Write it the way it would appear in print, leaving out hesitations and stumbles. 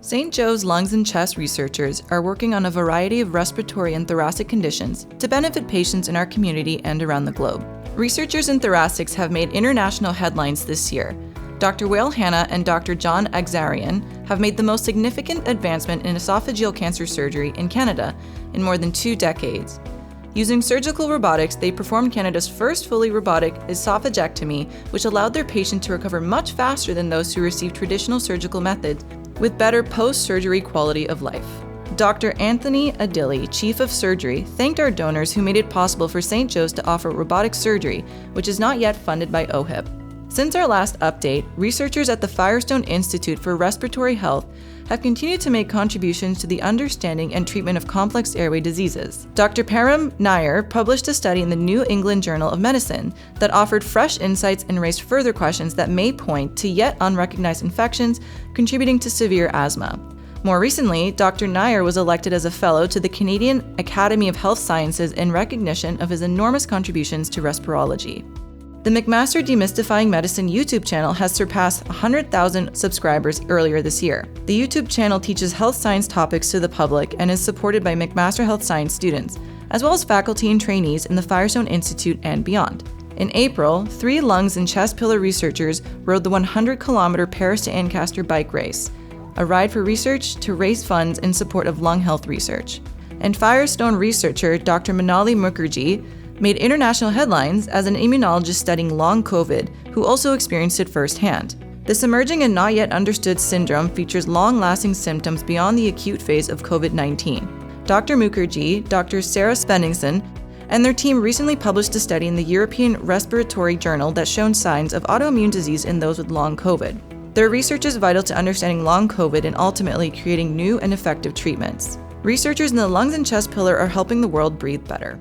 St. Joe's Lungs and Chest researchers are working on a variety of respiratory and thoracic conditions to benefit patients in our community and around the globe. Researchers in thoracics have made international headlines this year. Dr. Wael Hanna and Dr. John Agzarian have made the most significant advancement in esophageal cancer surgery in Canada in more than 2 decades. Using surgical robotics, they performed Canada's first fully robotic esophagectomy, which allowed their patient to recover much faster than those who received traditional surgical methods, with better post-surgery quality of life. Dr. Anthony Adili, Chief of Surgery, thanked our donors who made it possible for St. Joe's to offer robotic surgery, which is not yet funded by OHIP. Since our last update, researchers at the Firestone Institute for Respiratory Health have continued to make contributions to the understanding and treatment of complex airway diseases. Dr. Param Nair published a study in the New England Journal of Medicine that offered fresh insights and raised further questions that may point to yet unrecognized infections contributing to severe asthma. More recently, Dr. Nair was elected as a fellow to the Canadian Academy of Health Sciences in recognition of his enormous contributions to respirology. The McMaster Demystifying Medicine YouTube channel has surpassed 100,000 subscribers earlier this year. The YouTube channel teaches health science topics to the public and is supported by McMaster Health Science students, as well as faculty and trainees in the Firestone Institute and beyond. In April, 3 lungs and chest pillar researchers rode the 100-kilometer Paris to Ancaster bike race, a ride for research to raise funds in support of lung health research. And Firestone researcher Dr. Manali Mukherjee made international headlines as an immunologist studying long COVID who also experienced it firsthand. This emerging and not yet understood syndrome features long-lasting symptoms beyond the acute phase of COVID-19. Dr. Mukherjee, Dr. Sarah Spenningson, and their team recently published a study in the European Respiratory Journal that showed signs of autoimmune disease in those with long COVID. Their research is vital to understanding long COVID and ultimately creating new and effective treatments. Researchers in the lungs and chest pillar are helping the world breathe better.